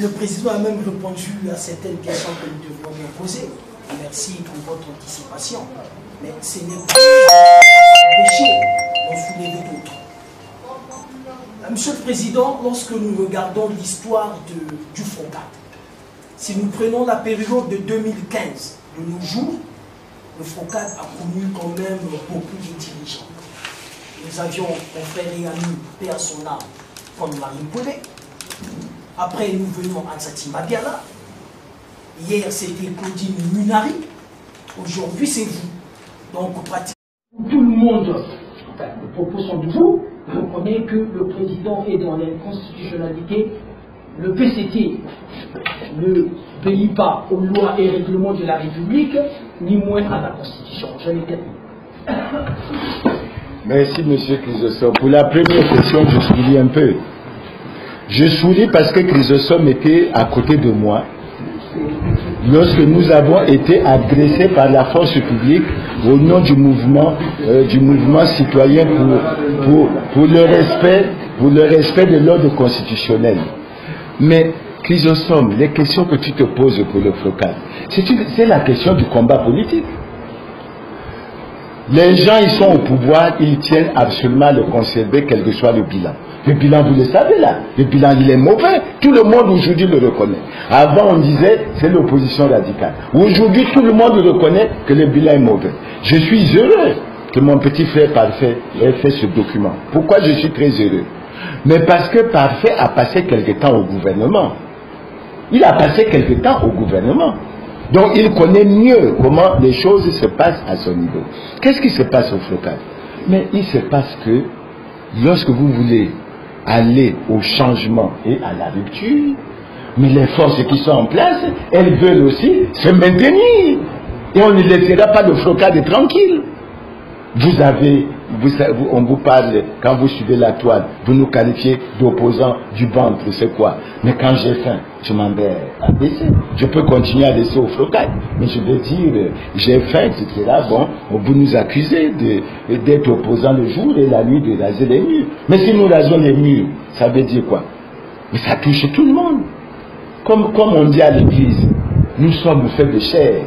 Le président a même répondu à certaines questions que nous devons bien poser. Merci pour votre anticipation. Mais ce n'est pas péché d'en soulever d'autres. Monsieur le Président, lorsque nous regardons l'histoire du FONCAD, si nous prenons la période de 2015, de nos jours, le FONCAD a connu quand même beaucoup de dirigeants. Nous avions mon frère et ami, paix à son âme, comme Marie Pelé. Après, nous venons à Ansati Madiala. Hier, c'était Claudine Munari. Aujourd'hui, c'est vous. Donc, pratiquement, tout le monde, enfin, les propos sont de vous, reconnaît que le président est dans l'inconstitutionnalité. Le PCT ne obéit pas aux lois et règlements de la République, ni moins à la Constitution. Je l'ai terminé. Merci, M. Chrysostome. Pour la première question, je souris un peu. Je souris parce que Chrysostome était à côté de moi lorsque nous avons été agressés par la force publique au nom du mouvement citoyen pour le respect de l'ordre constitutionnel. Mais Chrysostome, les questions que tu te poses pour le FONCAD, c'est la question du combat politique. Les gens, ils sont au pouvoir, ils tiennent absolument à le conserver, quel que soit le bilan. Le bilan, vous le savez là, le bilan, il est mauvais. Tout le monde aujourd'hui le reconnaît. Avant, on disait, c'est l'opposition radicale. Aujourd'hui, tout le monde reconnaît que le bilan est mauvais. Je suis heureux que mon petit frère Parfait ait fait ce document. Pourquoi je suis très heureux? Mais parce que Parfait a passé quelque temps au gouvernement. Il a passé quelque temps au gouvernement. Donc il connaît mieux comment les choses se passent à son niveau. Qu'est-ce qui se passe au FONCAD? Mais il se passe que lorsque vous voulez aller au changement et à la rupture, mais les forces qui sont en place, elles veulent aussi se maintenir. Et on ne laissera pas le FONCAD tranquille. On vous parle, quand vous suivez la toile, vous nous qualifiez d'opposants du ventre, c'est quoi? Mais quand j'ai faim, je m'en vais à baisser. Je peux continuer à laisser au FONCAD, mais je veux dire, j'ai faim, etc. Bon, vous nous accusez d'être opposants le jour et la nuit, de raser les murs. Mais si nous rasons les murs, ça veut dire quoi? Mais ça touche tout le monde. Comme on dit à l'église, nous sommes faits de chair.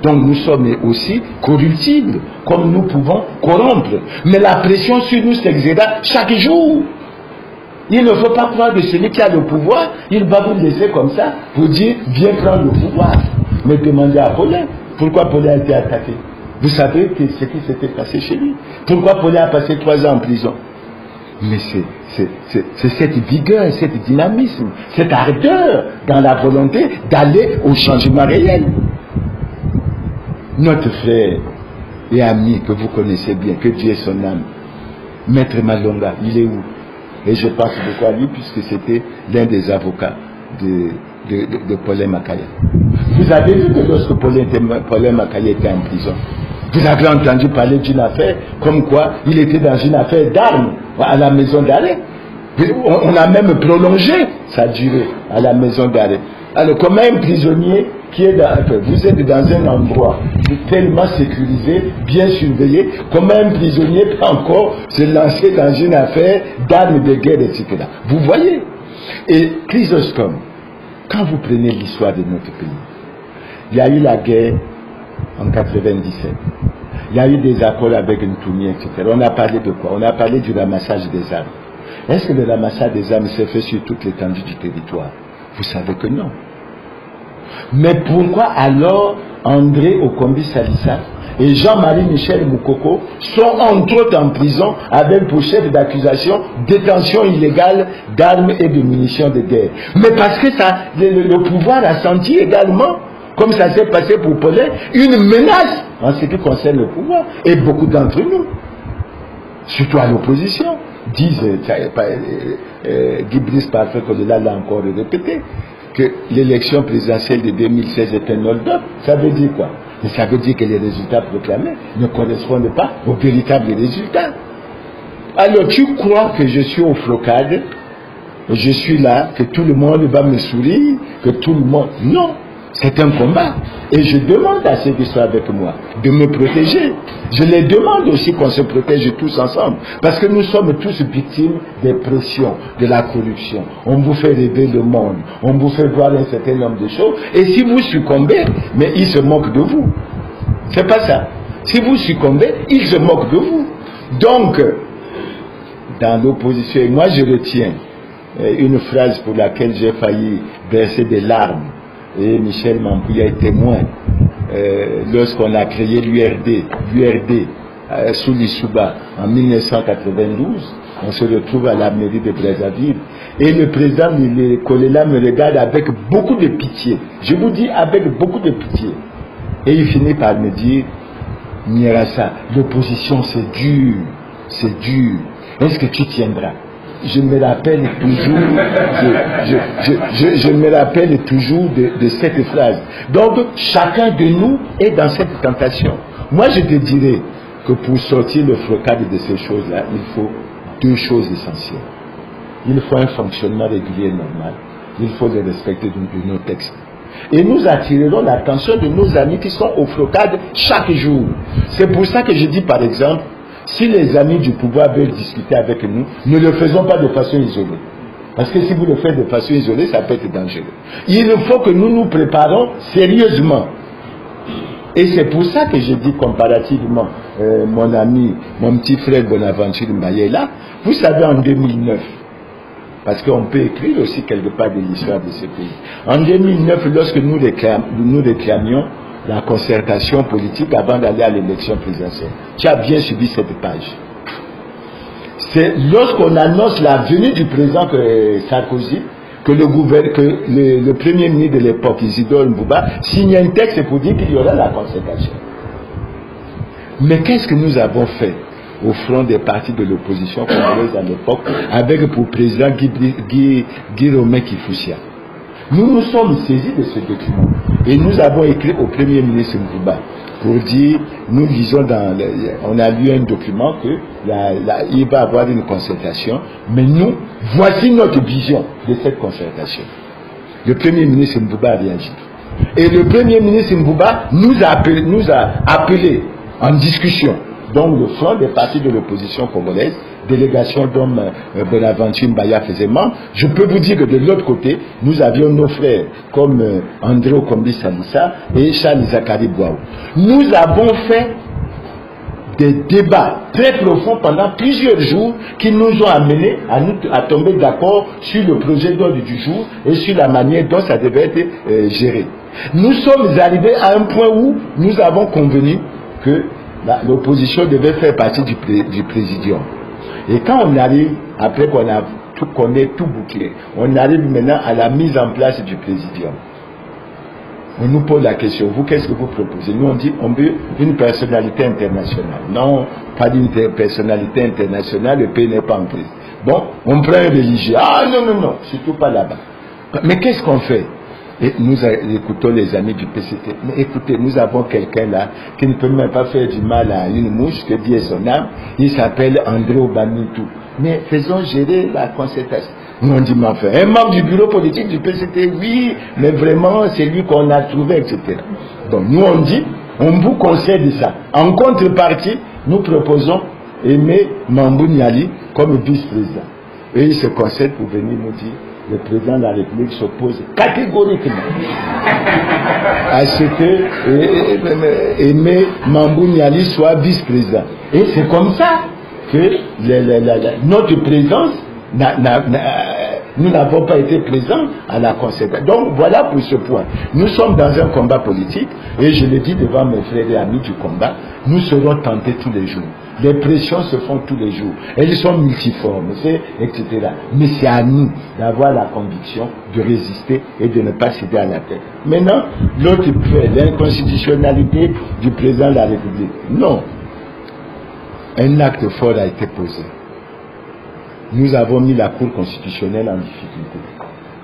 Donc nous sommes aussi corruptibles, comme nous pouvons corrompre. Mais la pression sur nous s'exerce chaque jour. Il ne faut pas croire que celui qui a le pouvoir, il va vous laisser comme ça pour dire, viens prendre le pouvoir. Mais demandez à Paulin, pourquoi Paulin a été attaqué? Vous savez ce qui s'était passé chez lui. Pourquoi Paulin a passé 3 ans en prison? Mais c'est cette vigueur, cette dynamisme, cette ardeur dans la volonté d'aller au changement réel. Notre frère et ami que vous connaissez bien, que Dieu est son âme, Maître Malonga, il est où? Et je pense beaucoup à lui puisque c'était l'un des avocats de Paulin Makaya. Vous avez vu que lorsque Paulin Makaya était en prison, vous avez entendu parler d'une affaire comme quoi il était dans une affaire d'armes à la maison d'arrêt. On a même prolongé sa durée à la maison d'arrêt. Alors, comme un prisonnier qui est vous êtes dans un endroit tellement sécurisé, bien surveillé, comme un prisonnier peut encore se lancer dans une affaire d'armes de guerre, etc. Vous voyez? Et Chrysostome, quand vous prenez l'histoire de notre pays, il y a eu la guerre en 97. Il y a eu des accords avec Ntoumi, etc. On a parlé de quoi? On a parlé du ramassage des armes. Est-ce que le ramassage des armes s'est fait sur toute l'étendue du territoire? Vous savez que non. Mais pourquoi alors André Okombi Salissa et Jean-Marie Michel Moukoko sont entre autres en prison avec pour chef d'accusation détention illégale d'armes et de munitions de guerre? Mais parce que le pouvoir a senti également, comme ça s'est passé pour Paulin, une menace en ce qui concerne le pouvoir. Et beaucoup d'entre nous, surtout à l'opposition, disent, Guy Brice Parfait Kolela l'a encore répété, que l'élection présidentielle de 2016 est un hold-up. Ça veut dire quoi? Mais ça veut dire que les résultats proclamés ne correspondent pas aux véritables résultats. Alors tu crois que je suis au FONCAD, je suis là, que tout le monde va me sourire, que tout le monde... Non, c'est un combat. Et je demande à ceux qui sont avec moi de me protéger. Je les demande aussi qu'on se protège tous ensemble. Parce que nous sommes tous victimes des pressions, de la corruption. On vous fait rêver le monde. On vous fait voir un certain nombre de choses. Et si vous succombez, mais ils se moquent de vous. C'est pas ça. Si vous succombez, ils se moquent de vous. Donc, dans l'opposition, et moi je retiens une phrase pour laquelle j'ai failli verser des larmes. Et Michel Mampouya est témoin. Lorsqu'on a créé l'URD sous l'Issouba en 1992, on se retrouve à la mairie de Brazzaville. Et le président Kolela me regarde avec beaucoup de pitié. Je vous dis avec beaucoup de pitié. Et il finit par me dire, Nyerassa, l'opposition c'est dur, c'est dur. Est-ce que tu tiendras? Je me rappelle toujours, je me rappelle toujours de cette phrase. Donc, chacun de nous est dans cette tentation. Moi, je te dirais que pour sortir le flocade de ces choses-là, il faut deux choses essentielles. Il faut un fonctionnement régulier normal. Il faut le respect de nos textes. Et nous attirerons l'attention de nos amis qui sont au flocade chaque jour. C'est pour ça que je dis, par exemple, si les amis du pouvoir veulent discuter avec nous, ne le faisons pas de façon isolée. Parce que si vous le faites de façon isolée, ça peut être dangereux. Il faut que nous nous préparons sérieusement. Et c'est pour ça que je dis comparativement, mon ami, mon petit frère Bonaventure Mbaye est là. Vous savez, en 2009, parce qu'on peut écrire aussi quelque part de l'histoire de ce pays. En 2009, lorsque nous réclamions la concertation politique avant d'aller à l'élection présidentielle. Tu as bien suivi cette page. C'est lorsqu'on annonce la venue du président Sarkozy que le premier ministre de l'époque, Isidore Mbouba, signe un texte pour dire qu'il y aura la concertation. Mais qu'est-ce que nous avons fait au front des partis de l'opposition congolaise à l'époque avec pour président Guy Romain Kifusia? Nous nous sommes saisis de ce document et nous avons écrit au Premier ministre Mbouba pour dire, nous lisons on a lu un document que il va y avoir une concertation, mais nous, voici notre vision de cette concertation. Le Premier ministre Mbouba a réagi. Et le Premier ministre Mbouba nous a appelés en discussion. Donc le front des partis de l'opposition congolaise, délégation dont Bonaventure Mbaya faisait membre, je peux vous dire que de l'autre côté, nous avions nos frères comme André Okombi Salissa et Charles Zakari Bouaou. Nous avons fait des débats très profonds pendant plusieurs jours qui nous ont amenés à tomber d'accord sur le projet d'ordre du jour et sur la manière dont ça devait être géré. Nous sommes arrivés à un point où nous avons convenu que l'opposition devait faire partie du présidium. Et quand on arrive, après qu'on ait tout bouclé, on arrive maintenant à la mise en place du présidium. On nous pose la question, vous, qu'est-ce que vous proposez? Nous, on dit, on veut une personnalité internationale. Non, pas d'une personnalité internationale, le pays n'est pas en crise. Bon, on prend un religieux. Ah non, surtout pas là-bas. Mais qu'est-ce qu'on fait? Et nous écoutons les amis du PCT. Mais écoutez, nous avons quelqu'un là qui ne peut même pas faire du mal à une mouche, que Dieu est son âme. Il s'appelle André Obanitou. Mais faisons gérer la concertation. Nous on dit, mais enfin, un membre du bureau politique du PCT, oui, mais vraiment, c'est lui qu'on a trouvé, etc. Donc nous on dit, on vous concède ça. En contrepartie, nous proposons Aimé Mambou Niali comme vice-président. Et il se concède pour venir nous dire, le président de la République s'oppose catégoriquement à ce que Aimé Mambou Niali soit vice-président. Et c'est comme ça que notre présence, nous n'avons pas été présents à la concertation. Donc voilà pour ce point. Nous sommes dans un combat politique et je le dis devant mes frères et amis du combat, nous serons tentés tous les jours. Les pressions se font tous les jours. Elles sont multiformes, etc. Mais c'est à nous d'avoir la conviction de résister et de ne pas céder à la tête. Maintenant, l'autre fait l'inconstitutionnalité du président de la République. Non. Un acte fort a été posé. Nous avons mis la Cour constitutionnelle en difficulté.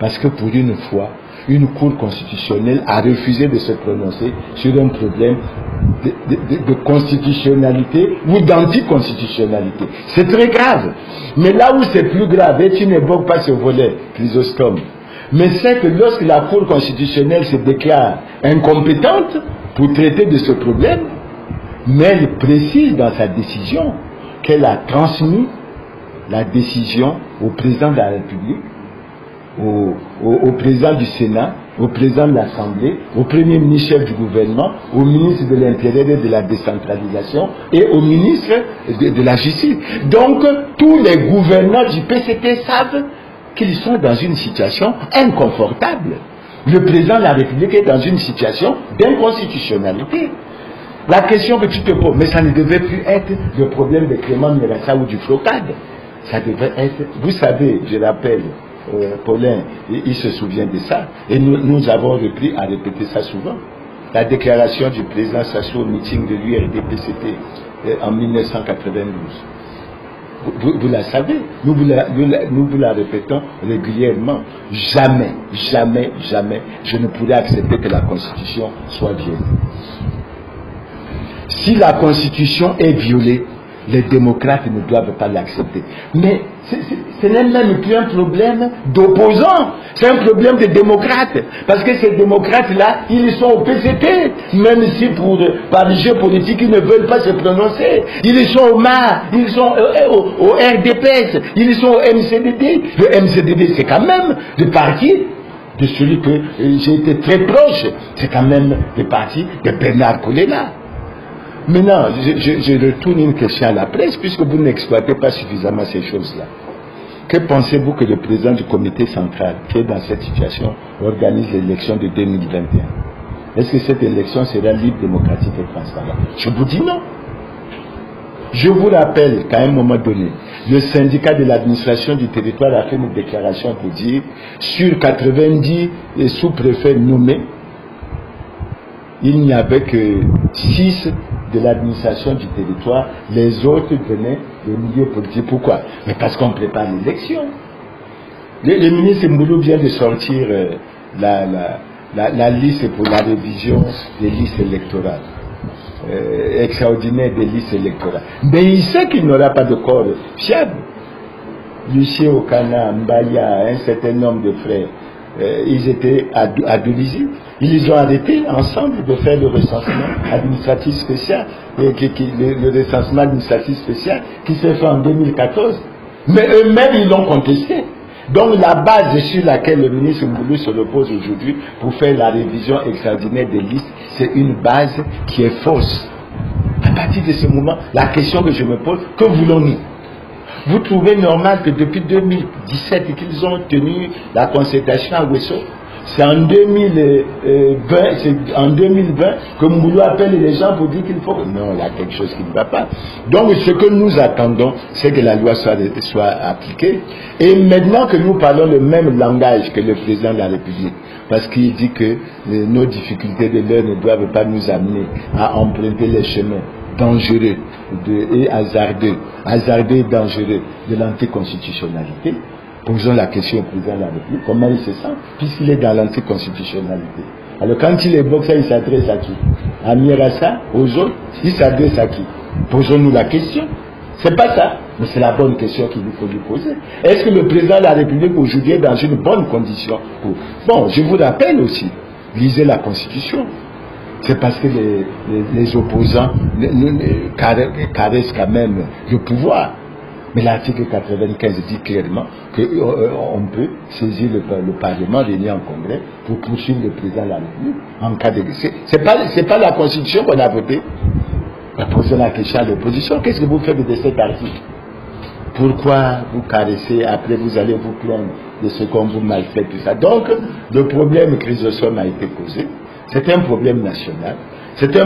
Parce que pour une fois, une Cour constitutionnelle a refusé de se prononcer sur un problème de constitutionnalité ou d'anticonstitutionnalité. C'est très grave. Mais là où c'est plus grave, et tu n'évoques pas ce volet, Chrysostome, Mais c'est que lorsque la Cour constitutionnelle se déclare incompétente pour traiter de ce problème, mais elle précise dans sa décision qu'elle a transmis la décision au président de la République, au président du Sénat, au président de l'Assemblée, au premier ministre chef du gouvernement, au ministre de l'Intérieur et de la décentralisation et au ministre de la Justice. Donc, tous les gouvernants du PCT savent qu'ils sont dans une situation inconfortable. Le président de la République est dans une situation d'inconstitutionnalité. La question que tu te poses, mais ça ne devait plus être le problème de Clément Mirassa ou du Flocade. Ça devait être, vous savez, je rappelle, Paulin, il se souvient de ça, et nous avons repris à répéter ça souvent. La déclaration du président Sassou au meeting de l'URDPCT en 1992. Vous la savez, nous vous la répétons régulièrement. Jamais, jamais, jamais, je ne pourrais accepter que la Constitution soit violée. Si la Constitution est violée, les démocrates ne doivent pas l'accepter. Mais ce n'est même plus un problème d'opposants, c'est un problème de démocrates. Parce que ces démocrates-là, ils sont au PCT, même si par jeu politique, ils ne veulent pas se prononcer. Ils sont au MAR, ils sont au RDPS, ils sont au MCDD. Le MCDD, c'est quand même le parti de celui que j'ai été très proche. C'est quand même le parti de Bernard Kolela. Maintenant, je retourne une question à la presse, puisque vous n'exploitez pas suffisamment ces choses-là. Que pensez-vous que le président du comité central, qui est dans cette situation, organise l'élection de 2021? Est-ce que cette élection sera libre, démocratique et transparente? Je vous dis non. Je vous rappelle qu'à un moment donné, le syndicat de l'administration du territoire a fait une déclaration pour dire, sur 90 sous-préfets nommés, il n'y avait que 6 de l'administration du territoire, les autres venaient des milieux politiques. Pourquoi? Mais parce qu'on prépare l'élection. Le ministre Mboulou vient de sortir la liste pour la révision des listes électorales. Extraordinaire des listes électorales. Mais il sait qu'il n'aura pas de corps fiable. Lucien Okana, Mbaya, un certain nombre de frères, ils étaient à Dolisie. Ils ont arrêté ensemble de faire le recensement administratif spécial, le recensement administratif spécial qui s'est fait en 2014. Mais eux-mêmes, ils l'ont contesté. Donc la base sur laquelle le ministre Mboulou se repose aujourd'hui pour faire la révision extraordinaire des listes, c'est une base qui est fausse. À partir de ce moment, la question que je me pose, que voulons-nous? Vous trouvez normal que depuis 2017 qu'ils ont tenu la concertation à Ouesso? C'est en 2020 que Mboulou appelle les gens pour dire qu'il faut... Non, il y a quelque chose qui ne va pas. Donc ce que nous attendons, c'est que la loi soit appliquée. Et maintenant que nous parlons le même langage que le président de la République, parce qu'il dit que nos difficultés de l'heure ne doivent pas nous amener à emprunter les chemins dangereux et hasardeux et dangereux de l'anticonstitutionnalité. Posons la question au président de la République, comment il se sent, puisqu'il est dans l'anticonstitutionnalité. Alors quand il évoque ça, il s'adresse à qui? À Mirassa, aux autres? Il s'adresse à qui? Posons-nous la question. C'est pas ça, mais c'est la bonne question qu'il faut lui poser. Est-ce que le président de la République aujourd'hui est dans une bonne condition pour... Bon, je vous rappelle aussi, lisez la Constitution. C'est parce que les opposants caressent quand même le pouvoir. Mais l'article 95 dit clairement qu'on peut saisir le Parlement réuni en Congrès pour poursuivre le président de la République en cas de... C'est pas la Constitution qu'on a votée. On pose la question à l'opposition. Qu'est-ce que vous faites de cet article? Pourquoi vous caressez, après vous allez vous plaindre de ce qu'on vous malfait, tout ça. Donc, le problème Chrysostome a été posé. C'est un problème national. C'est un